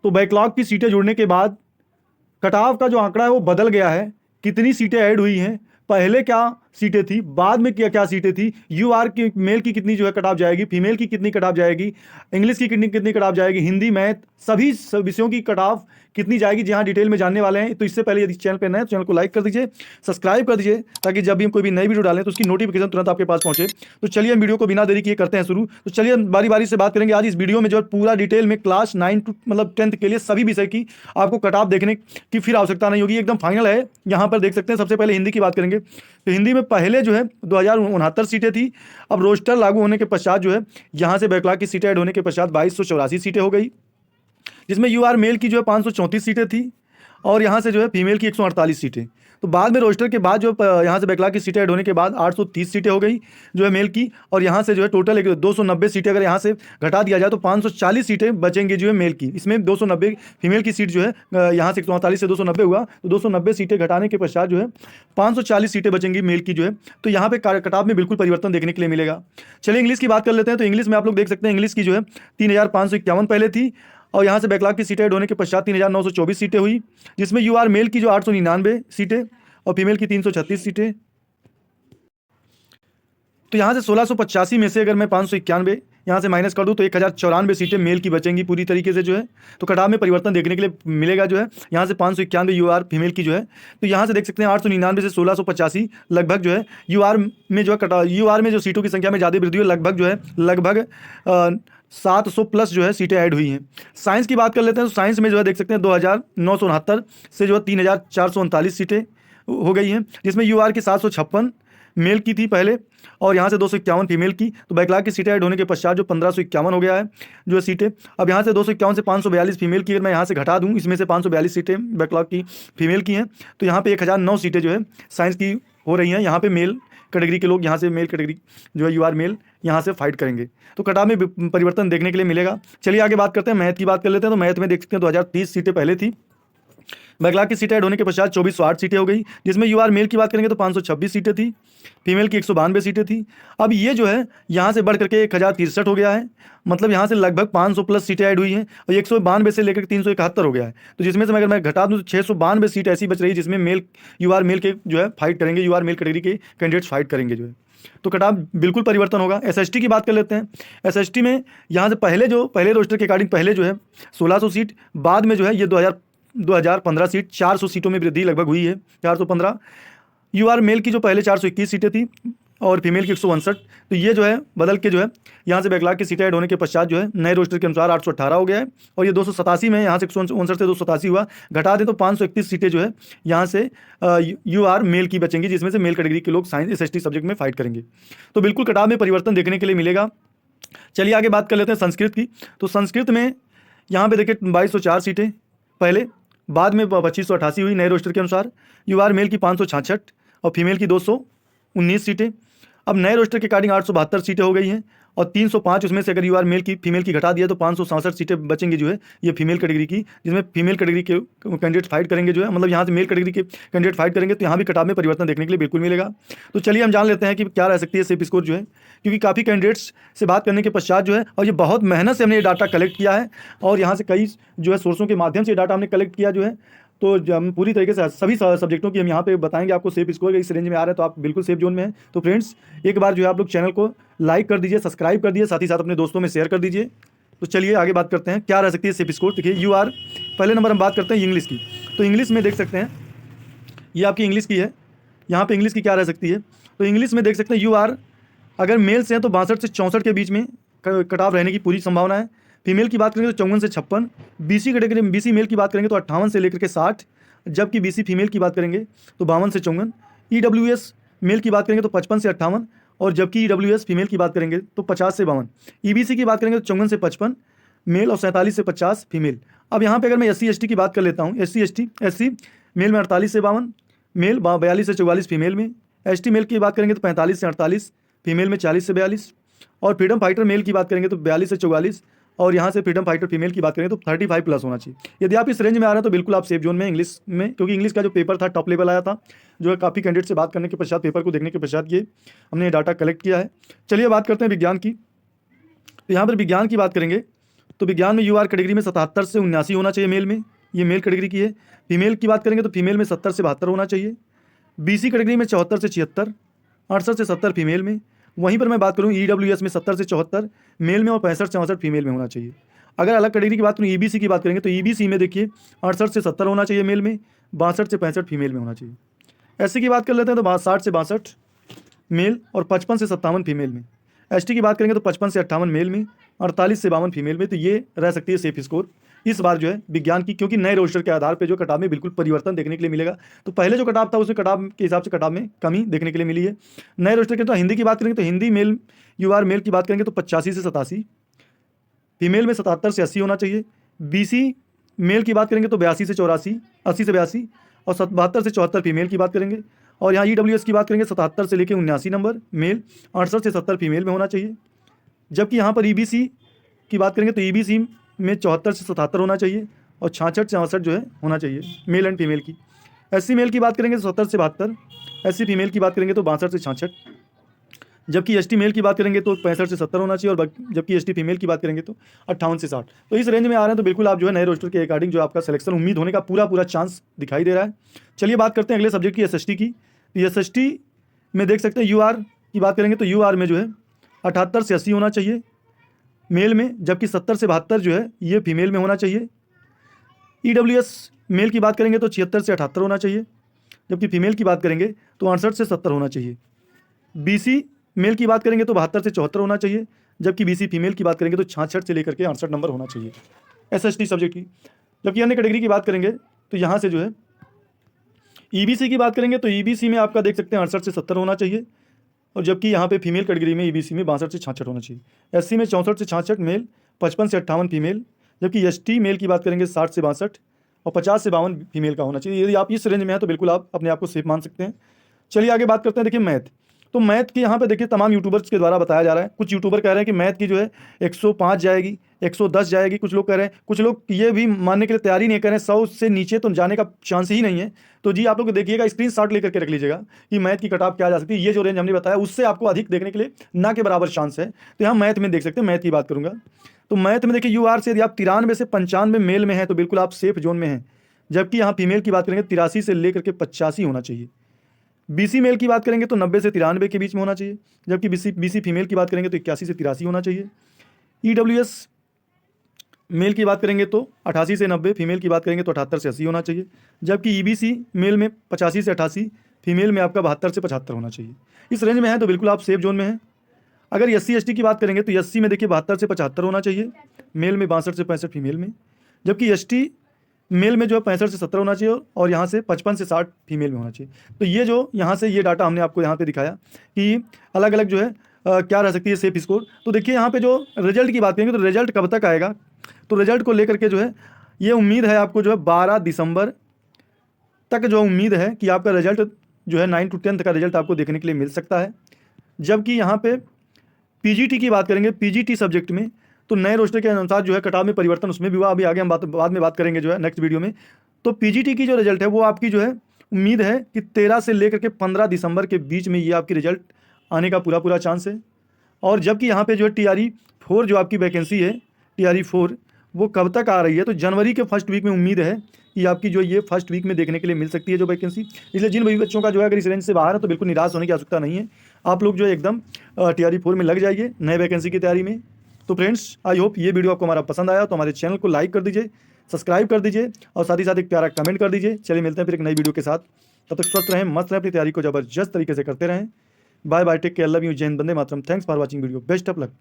तो बैकलॉग की सीटें जुड़ने के बाद कट ऑफ का जो आंकड़ा है वो बदल गया है। कितनी सीटें ऐड हुई हैं, पहले क्या सीटें थी, बाद में क्या क्या सीटें थी, यू आर की मेल की कितनी जो है कट ऑफ जाएगी, फीमेल की कितनी कट ऑफ जाएगी, इंग्लिश की कितनी कितनी कट ऑफ जाएगी, हिंदी मैथ सभी विषयों की कट ऑफ कितनी जाएगी, जहां डिटेल में जानने वाले हैं। तो इससे पहले यदि चैनल पर नए हैं तो चैनल को लाइक कर दीजिए, सब्सक्राइब कर दीजिए, ताकि जब भी हम कोई भी नई वीडियो डालें तो उसकी नोटिफिकेशन तुरंत आपके पास पहुंचे। तो चलिए हम वीडियो को बिना देरी किए करते हैं शुरू। तो चलिए हम बारी बारी से बात करेंगे। आज इस वीडियो में जो है पूरा डिटेल में क्लास 9 टू मतलब 10th के लिए सभी विषय की आपको कट ऑफ देखने की फिर आवश्यकता नहीं होगी, एकदम फाइनल है। यहाँ पर देख सकते हैं। सबसे पहले हिंदी की बात करेंगे तो हिंदी में पहले जो है 2069 सीटें थी। अब रोस्टर लागू होने के पश्चात जो है यहाँ से बैकलॉग की सीटें ऐड होने के पश्चात 2284 सीटें हो गई, जिसमें यू आर मेल की जो है 534 सीटें थी और यहाँ से जो है फीमेल की 148 सीटें। तो बाद में रोस्टर के बाद जो यहाँ से बैकलॉग की सीटें ऐड होने के बाद 830 सीटें हो गई जो है मेल की, और यहाँ से जो है टोटल 290 सीटें अगर यहाँ से घटा दिया जाए तो 540 सीटें बचेंगी जो है मेल की। इसमें 290 फीमेल की सीट जो है यहाँ से 148 से 290 हुआ, तो 290 सीटें घटाने के पश्चात जो है 540 सीटें बचेंगी मेल की जो है। तो यहाँ पे कट ऑफ में बिल्कुल परिवर्तन देखने के लिए मिलेगा। चलिए इंग्लिश की बात कर लेते हैं। तो इंग्लिश में आप लोग देख सकते हैं इंग्लिश की जो है 3551 पहले थी, और यहाँ से बैकलॉग की सीटें ऐड होने के पश्चात 3924 सीटें हुई, जिसमें यू आर मेल की जो 899 सीटें और फीमेल की 336 सीटें। तो यहाँ से 1685 में से अगर मैं 591 यहाँ से माइनस कर दूँ तो 1094 सीटें मेल की बचेंगी पूरी तरीके से जो है। तो कट ऑफ में परिवर्तन देखने के लिए मिलेगा जो है। यहाँ से 591 यू आर फीमेल की जो है। तो यहाँ से देख सकते हैं 899 से 1685 लगभग जो है यू आर में जो है यू आर में जो सीटों की संख्या में ज़्यादा वृद्धि हुई, लगभग जो है लगभग 700 प्लस जो है सीटें ऐड हुई हैं। साइंस की बात कर लेते हैं। तो साइंस में जो है देख सकते हैं 2969 से जो है 3439 सीटें हो गई हैं, जिसमें यू आर की 756 मेल की थी पहले, और यहाँ से 251 फीमेल की। तो बैकलॉग की सीटें ऐड होने के पश्चात जो 1551 हो गया है जो है सीटें। अब यहाँ से 251 से 542 फीमेल की अगर मैं यहाँ से घटा दूँ, इसमें से 542 सीटें बैकलॉग की फीमेल की हैं, तो यहाँ पे 1009 सीटें जो है साइंस की हो रही हैं। यहाँ पे मेल कैटेगरी के लोग यहाँ से मेल कैटेगरी जो है यू आर मेल यहाँ से फाइट करेंगे। तो कट ऑफ में परिवर्तन देखने के लिए मिलेगा। चलिए आगे बात करते हैं, मैथ की बात कर लेते हैं। तो मैथ में देख सकते हैं 2030 सीटें पहले थी, बैकलॉग की सीटें ऐड होने के पश्चात 2408 सीटें हो गई, जिसमें यू आर मेल की बात करेंगे तो 526 सीटें थी, फीमेल की 192 सीटें थी। अब ये जो है यहाँ से बढ़ करके 1063 हो गया है, मतलब यहाँ से लगभग 500 प्लस सीटें ऐड हुई हैं, और 192 से लेकर 371 हो गया है। तो जिसमें से अगर मैं घटा दूँ तो 692 सीट ऐसी बच रही है जिसमें मेल यू आर मेल के जो है फाइट करेंगे, यू आर मेल कैटेगरी के कैंडिडेट्स फाइट करेंगे जो है। तो कट ऑफ बिल्कुल परिवर्तन होगा। एसएसटी की बात कर लेते हैं। एसएसटी में यहाँ से पहले रोस्टर के अकॉर्डिंग पहले जो है 1600 सीट, बाद में जो है ये 2015 सीट 400 सीटों में वृद्धि लगभग हुई है, 415। यू आर मेल की जो पहले 421 सीटें थी और फीमेल की 159, तो ये जो है बदल के जो है यहाँ से बैकलॉग की सीटें ऐड होने के पश्चात जो है नए रोस्टर के अनुसार 818 हो गया है, और ये 287 में यहाँ से 159 से 287 हुआ, घटा दें तो 531 सीटें जो है यहाँ से यू आर मेल की बचेंगी, जिसमें से मेल कैटेगरी के लोग साइंस एसएसटी सब्जेक्ट में फाइट करेंगे। तो बिल्कुल कट ऑफ में परिवर्तन देखने के लिए मिलेगा। चलिए आगे बात कर लेते हैं संस्कृत की। तो संस्कृत में यहाँ पे देखिए 2204 सीटें पहले, बाद में 2588 हुई नए रोस्टर के अनुसार। यू आर मेल की 566 और फीमेल की 219 सीटें। अब नए रोस्टर के अकॉर्डिंग 872 सीटें हो गई हैं, और 305 उसमें से अगर यू आर मेल की फीमेल की घटा दिया तो 567 सीटें बचेंगी जो है ये फीमेल कैटेगरी की, जिसमें फीमेल कैटेगरी के कैंडिडेट फाइट करेंगे जो है, मतलब यहाँ से मेल कैटेगरी के कैंडिडेट फाइट करेंगे। तो यहाँ भी कट ऑफ में परिवर्तन देखने के लिए बिल्कुल मिलेगा। तो चलिए हम जान लेते हैं कि क्या रह सकती है सेफ स्कोर जो है, क्योंकि काफ़ी कैंडिडेट्स से बात करने के पश्चात जो है, और ये बहुत मेहनत से हमने ये डाटा कलेक्ट किया है, और यहाँ से कई जो है सोर्सों के माध्यम से डाटा हमने कलेक्ट किया जो है। तो हम पूरी तरीके से सभी सब्जेक्टों की हम यहाँ पे बताएंगे आपको सेफ स्कोर इस रेंज में आ रहा है, तो आप बिल्कुल सेफ जोन में हैं। तो फ्रेंड्स एक बार जो है आप लोग चैनल को लाइक कर दीजिए, सब्सक्राइब कर दीजिए, साथ ही साथ अपने दोस्तों में शेयर कर दीजिए। तो चलिए आगे बात करते हैं क्या रह सकती है सेफ स्कोर। देखिए यू आर पहले नंबर हम बात करते हैं इंग्लिश की। तो इंग्लिश में देख सकते हैं ये आपकी इंग्लिश की है, यहाँ पर इंग्लिश की क्या रह सकती है। तो इंग्लिश में देख सकते हैं यू आर अगर मेल से हैं तो 62 से 64 के बीच में कट ऑफ रहने की पूरी संभावना है। फीमेल की बात करेंगे तो 54 से 56। बीसी कैटेगरी में बीसी मेल की बात करेंगे तो 58 से लेकर के 60, जबकि बीसी फीमेल की बात करेंगे तो 52 से 54। ईडब्ल्यूएस मेल की बात करेंगे तो 55 से 58, और जबकि ईडब्ल्यूएस फीमेल की बात करेंगे तो 50 से 52। ईबीसी की बात करेंगे तो 54 से 55 मेल और 47 से 50 फीमेल। अब यहाँ पे अगर मैं SC ST की बात कर लेता हूँ, SC मेल में 48 से 52 मेल, 42 से 44 फीमेल में। ST मेल की बात करेंगे तो 45 से 48 फीमेल में, 40 से 42। और फ्रीडम फाइटर मेल की बात करेंगे तो 42 से 44, और यहाँ से फ्रीडम फाइटर फीमेल की बात करें तो 35 प्लस होना चाहिए। यदि आप इस रेंज में आ रहे हैं तो बिल्कुल आप सेफ जोन में इंग्लिश में, क्योंकि इंग्लिश का जो पेपर था टॉप लेवल आया था, जो है काफ़ी कैंडिडेट से बात करने के पश्चात, पेपर को देखने के पश्चात ये हमने डाटा कलेक्ट किया है। चलिए बात करते हैं विज्ञान की। तो यहाँ पर विज्ञान की बात करेंगे तो विज्ञान में यूआर कैटेगरी में 77 से 79 होना चाहिए मेल में, ये मेल कैटेगरी की है। फीमेल की बात करेंगे तो फीमेल में 70 से 72 होना चाहिए। बीसी कैटेगरी में 74 से 76, 68 से 70 फीमेल में। वहीं पर मैं बात करूँ ईडब्ल्यूएस में 70 से 74 मेल में और 65 से 64 फीमेल में होना चाहिए। अगर अलग कैटेगरी की बात करूँ ईबीसी की बात करेंगे तो ईबीसी में देखिए 68 से 70 होना चाहिए मेल में, 62 से 65 फीमेल में होना चाहिए। एससी की बात कर लेते हैं तो 60 से 62 मेल और 55 से 57 फीमेल में। एसटी की बात करेंगे तो 55 से 58 मेल में, 48 से 52 फीमेल में। तो ये रह सकती है सेफ स्कोर इस बार जो है विज्ञान की, क्योंकि नए रोस्टर के आधार पे जो कटाव में बिल्कुल परिवर्तन देखने के लिए मिलेगा। तो पहले जो कटाव था उसमें कटाव के हिसाब से कटाव में कमी देखने के लिए मिली है। नए रोस्टर के तो हिंदी की बात करेंगे तो हिंदी मेल यूआर मेल की बात करेंगे तो 85 से 87, फीमेल में 77 से 80 होना चाहिए। बीसी मेल की बात करेंगे तो 82 से 84, 80 से 82 और 72 से 74 फीमेल की बात करेंगे। और यहाँ ईडब्ल्यूएस की बात करेंगे 77 से लेकर 79 नंबर मेल, 68 से 70 फीमेल में होना चाहिए। जबकि यहाँ पर ईबीसी की बात करेंगे तो ईबीसी में 74 से 77 होना चाहिए और 66 से 68 जो है होना चाहिए मेल एंड फीमेल की। एससी मेल की बात करेंगे तो 70 से 72, एससी फीमेल की बात करेंगे तो 62 से 66। जबकि एसटी मेल की बात करेंगे तो 65 से 70 होना चाहिए और जबकि एसटी फीमेल की बात करेंगे तो 58 से 60। तो इस रेंज में आ रहे हैं तो बिल्कुल आप जो है नए रोस्टर के अकॉर्डिंग जो आपका सिलेक्शन उम्मीद होने का पूरा चांस दिखाई दे रहा है। चलिए बात करते हैं अगले सब्जेक्ट की एसएसटी की। एसएसटी में देख सकते हैं यूआर की बात करेंगे तो यूआर में जो है 78 से 80 होना चाहिए मेल में, जबकि 70 से 72 जो है ये फीमेल में होना चाहिए। ईडब्ल्यूएस मेल की बात करेंगे तो 76 से 78 होना चाहिए, जबकि फीमेल की बात करेंगे तो 68 से 70 होना चाहिए। बीसी मेल की बात करेंगे तो 72 से 74 होना चाहिए, जबकि बीसी फीमेल की बात करेंगे तो 66 से लेकर के 68 नंबर होना चाहिए एसएसटी सब्जेक्ट की। जबकि अन्य कैटेगरी की बात करेंगे तो यहाँ से जो है ईबीसी की बात करेंगे तो ईबीसी में आपका देख सकते हैं 68 से 70 होना चाहिए, और जबकि यहाँ पे फीमेल कैटेगरी में ईबीसी में 62 से 66 होना चाहिए। एससी में 64 से 66 मेल, 55 से 58 फीमेल, जबकि एसटी मेल की बात करेंगे 60 से 62 और 50 से 52 फीमेल का होना चाहिए। यदि आप इस रेंज में हैं तो बिल्कुल आप अपने आप को सेफ मान सकते हैं। चलिए आगे बात करते हैं। देखिए मैथ, तो मैथ की यहाँ पे देखिए तमाम यूट्यूबर्स के द्वारा बताया जा रहा है। कुछ यूट्यूबर कह रहे हैं कि मैथ की जो है 105 जाएगी, 110 जाएगी, कुछ लोग कह रहे हैं, कुछ लोग ये भी मानने के लिए तैयारी नहीं कर रहे हैं 100 से नीचे तो जाने का चांस ही नहीं है। तो जी आप लोग देखिएगा, स्क्रीनशॉट लेकर के रख लीजिएगा कि मैथ की कटऑफ क्या जा सकती है। ये जो रेंज हमने बताया उससे आपको अधिक देखने के लिए ना के बराबर चांस है। तो यहाँ मैथ में देख सकते हैं, मैथ की बात करूँगा तो मैथ में देखिए यूआर से यदि आप 93 से 95 मेल में है तो बिल्कुल आप सेफ जोन में हैं। जबकि यहाँ फीमेल की बात करेंगे 83 से लेकर के 85 होना चाहिए। बीसी मेल की बात करेंगे तो 90 से 93 के बीच में होना चाहिए, जबकि बीसी फीमेल की बात करेंगे तो 81 से 83 होना चाहिए। ईडब्ल्यूएस मेल की बात करेंगे तो 88 से 90, फीमेल की बात करेंगे तो 78 से 80 होना चाहिए। जबकि ईबीसी मेल में 85 से 88, फीमेल में आपका 72 से 75 होना चाहिए। इस रेंज में है तो बिल्कुल आप सेफ जोन में हैं। अगर एससी एसटी की बात करेंगे तो एससी में देखिए 72 से 75 होना चाहिए मेल में, 62 से 65 फीमेल में, जबकि एसटी मेल में जो है 65 से 70 होना चाहिए और यहाँ से 55 से 60 फीमेल में होना चाहिए। तो ये जो यहाँ से ये डाटा हमने आपको यहाँ पे दिखाया कि अलग अलग जो है क्या रह सकती है सेफ स्कोर। तो देखिए यहाँ पे जो रिजल्ट की बात करेंगे तो रिजल्ट कब तक आएगा, तो रिजल्ट को लेकर के जो है ये उम्मीद है आपको जो है 12 दिसंबर तक जो उम्मीद है कि आपका रिजल्ट जो है 9 to 10 का रिजल्ट आपको देखने के लिए मिल सकता है। जबकि यहाँ पे पीजीटी की बात करेंगे, पीजीटी सब्जेक्ट में तो नए रोस्टर के अनुसार जो है कटाव में परिवर्तन उसमें भी हुआ, अभी आगे हम बाद में बात करेंगे जो है नेक्स्ट वीडियो में। तो पीजीटी की जो रिजल्ट है वो आपकी जो है उम्मीद है कि 13 से लेकर के 15 दिसंबर के बीच में ये आपकी रिजल्ट आने का पूरा चांस है। और जबकि यहाँ पे जो है TRE 4 जो आपकी वैकेंसी है TRE 4 वो कब तक आ रही है, तो जनवरी के फर्स्ट वीक में उम्मीद है कि आपकी जो ये फर्स्ट वीक में देखने के लिए मिल सकती है जो वैकेंसी। इसलिए जिन भी बच्चों का जो है अगर इस रेंज से बाहर है तो बिल्कुल निराश होने की आवश्यकता नहीं है। आप लोग जो है एकदम TRE 4 में लग जाइए नए वैकेंसी की तैयारी में। तो फ्रेंड्स आई होप ये वीडियो आपको हमारा पसंद आया, तो हमारे चैनल को लाइक कर दीजिए, सब्सक्राइब कर दीजिए और साथ ही साथ एक प्यारा कमेंट कर दीजिए। चलिए मिलते हैं फिर एक नई वीडियो के साथ, तब तक स्वस्थ रहें, मस्त रहें, अपनी तैयारी को जबरदस्त तरीके से करते रहें। Bye bye, take care, love you, जय हिंद, वंदे मातरम। Thanks for watching video, best of luck.